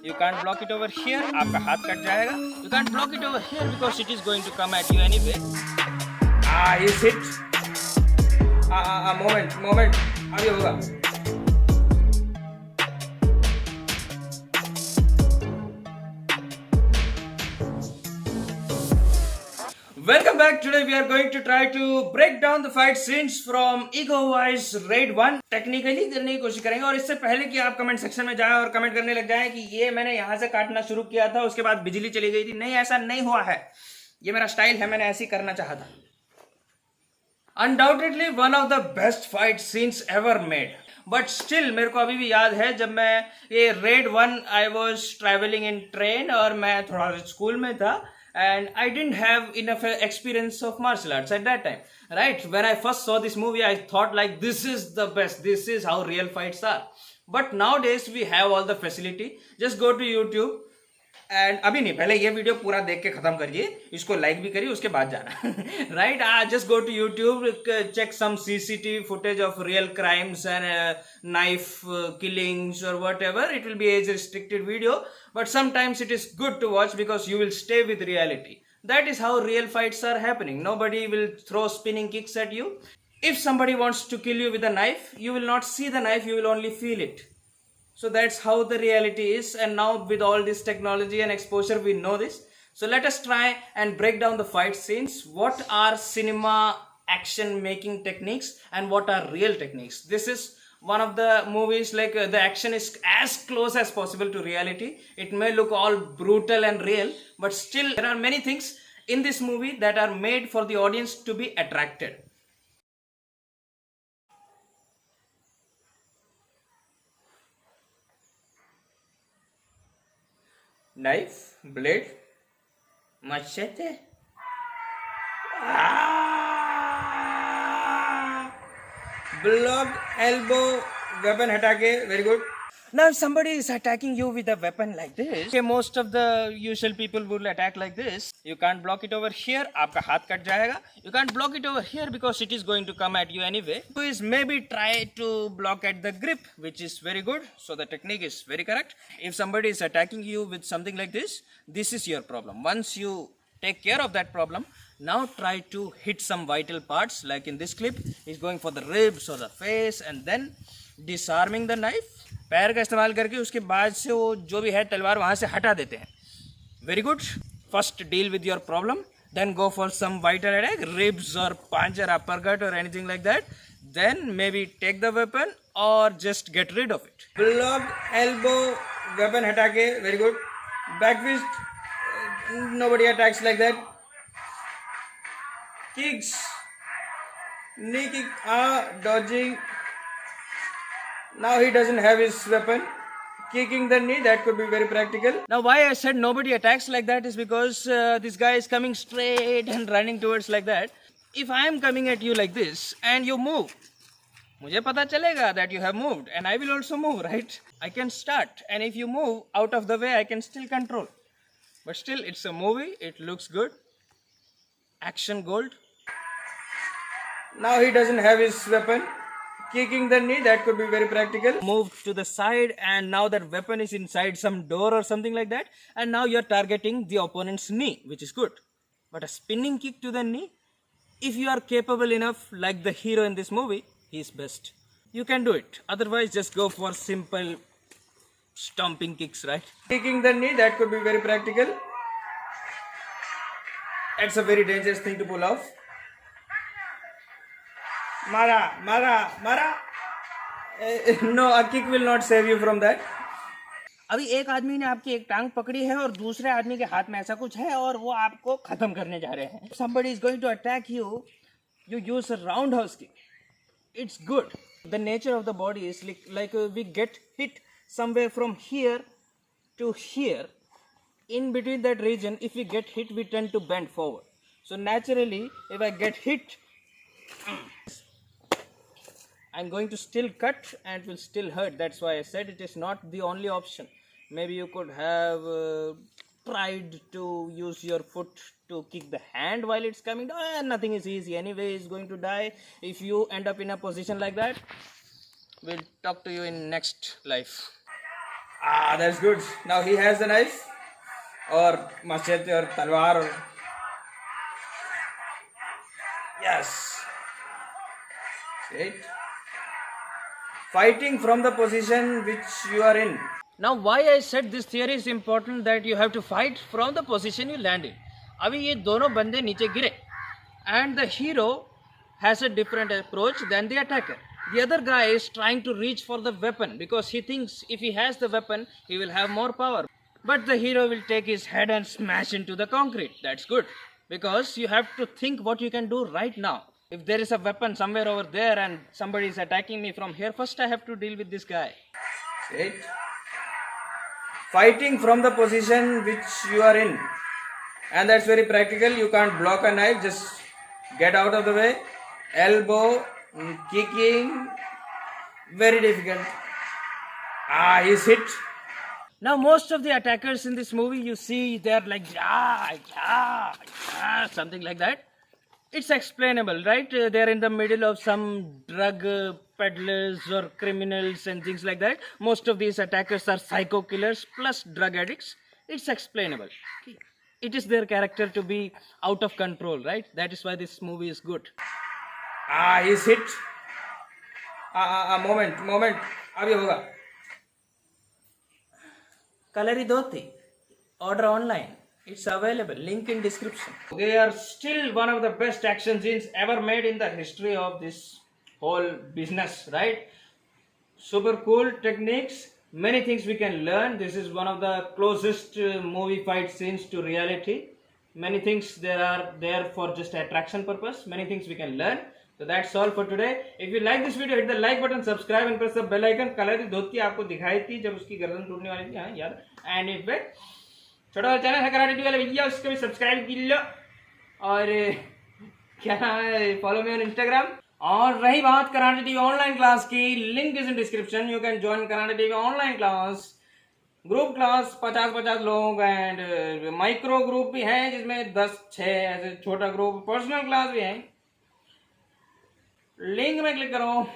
You can't block it over here. आपका हाथ cut जाएगा. You can't block it over here because it is going to come at you anyway. He's hit. Moment. अभी होगा. Welcome back. Today we are going to try to break down the fight scenes from Iko Uwais Raid 1. Technically करने की कोशिश करेंगे और इससे पहले कि आप कमेंट सेक्शन में जाएं और कमेंट करने लग जाएं कि ये मैंने यहाँ से काटना शुरू किया था उसके बाद बिजली चली गई थी. नहीं, ऐसा नहीं हुआ है. ये मेरा स्टाइल है, मैंने ऐसे ही करना चाहा था. Undoubtedly one of the best fight scenes ever made. But still मेरे को अभी भी याद है जब मैं ये red 1 I was travelling in train और मैं थोड़ा स्कूल में था. And I didn't have enough experience of martial arts at that time, right? When I first saw this movie, I thought like this is the best. This is how real fights are. But nowadays we have all the facility. Just go to YouTube. And अभी नहीं, पहले ये video पूरा देख के खत्म करिए, इसको लाइक भी करिए, उसके बाद जाना. Right? Just go to YouTube, check some CCTV footage of real crimes and knife killings or whatever. It will be age restricted video, but sometimes it is good to watch because you will stay with reality. That is how real fights are happening. Nobody will throw spinning kicks at you. If somebody wants to kill you with a knife, you will not see the knife, you will only feel it. So that's how the reality is, and now with all this technology and exposure we know this. So let us try and break down the fight scenes. What are cinema action making techniques and what are real techniques? This is one of the movies like the action is as close as possible to reality. It may look all brutal and real, but still there are many things in this movie that are made for the audience to be attracted. Knife, blade, machete. Block, elbow, weapon हटा के, very good. Now if somebody is attacking you with a weapon like this, okay, most of the usual people will attack like this. You can't block it over here, आपका हाथ cut जाएगा. You can't block it over here because it is going to come at you anyway. So is maybe try to block at the grip, which is very good. So the technique is very correct. If somebody is attacking you with something like this is your problem. Once you take care of that problem, now try to hit some vital parts. Like in this clip, he's going for the ribs or the face and then disarming the knife. पैर का इस्तेमाल करके उसके बाद से वो जो भी है तलवार वहाँ से हटा देते हैं. Very good. First deal with your problem, then go for some vital attack, ribs और पंच और अपरकट और anything like that. Then maybe take the weapon और just get rid of it. Block, elbow, weapon हटा के, very good. Back fist, nobody attacks like that. Kicks, knee kick, dodging. Now he doesn't have his weapon. Kicking the knee, that could be very practical. Now why I said nobody attacks like that is because this guy is coming straight and running towards like that. If I am coming at you like this and you move, मुझे पता चलेगा that you have moved and I will also move, right? I can start, and if you move out of the way, I can still control. But still, it's a movie. It looks good. Action gold. Now he doesn't have his weapon. Kicking the knee, that could be very practical. Move to the side and now that weapon is inside some door or something like that, and now you're targeting the opponent's knee, which is good. But a spinning kick to the knee, if you are capable enough like the hero in this movie, he's best. You can do it. Otherwise just go for simple stomping kicks, right? Kicking the knee, that could be very practical. It's a very dangerous thing to pull off. Mara. No, a kick will not save you from that. अभी एक आदमी ने आपकी एक टांग पकड़ी है और दूसरे आदमी के हाथ में ऐसा कुछ है और वो आपको खत्म करने जा रहे हैं. Somebody is going to attack you. You use a roundhouse kick. It's good. The nature of the body is like we get hit somewhere from here to here. In between that region, if we get hit, we tend to bend forward. So naturally, if I get hit, I'm going to still cut and it will still hurt. That's why I said it is not the only option. Maybe you could have tried to use your foot to kick the hand while it's coming down. Nothing is easy. Anyway, it's going to die. If you end up in a position like that, we'll talk to you in next life. Ah, that's good. Now he has the knife or machete or talwar. Or... Yes. Right. Fighting from the position which you are in. Now, why I said this theory is important that you have to fight from the position you land in. अभी ये दोनों बंदे नीचे गिरे, and the hero has a different approach than the attacker. The other guy is trying to reach for the weapon because he thinks if he has the weapon, he will have more power. But the hero will take his head and smash into the concrete. That's good because you have to think what you can do right now. If there is a weapon somewhere over there and somebody is attacking me from here, first I have to deal with this guy. Right? Fighting from the position which you are in. And that's very practical. You can't block a knife, just get out of the way. Elbow, kicking, very difficult. Ah, he's hit. Now most of the attackers in this movie, you see they're like, something like that. It's explainable, right? They're in the middle of some drug peddlers or criminals and things like that. Most of these attackers are psycho killers plus drug addicts. It's explainable. It is their character to be out of control, right? That is why this movie is good. Ah, he's hit. Moment. Abhi hoga. Kalari DHOTI. Order online. It's available. Link in description. They are still one of the best action scenes ever made in the history of this whole business, right? Super cool techniques. Many things we can learn. This is one of the closest movie fight scenes to reality. Many things there are there for just attraction purpose. Many things we can learn. So that's all for today. If you like this video, hit the like button, subscribe and press the bell icon. Kalari DHOTI आपको दिखाई थी जब उसकी गर्दन टूटने वाली थी, हाँ याद. And if it छोटा वाला चैनल है कराटे वाला भैया, उसको भी सब्सक्राइब कर लो और क्या नाम है, फॉलो मी ऑन इंस्टाग्राम. और रही बात कराटे टीवी ऑनलाइन क्लास की, link is in description. You can join karate TV online class. Group class 50-50 लोग एंड माइक्रो ग्रुप भी हैं जिसमें 10-6 ऐसे छोटा ग्रुप. पर्सनल क्लास भी है. लिंक में क्लिक करो.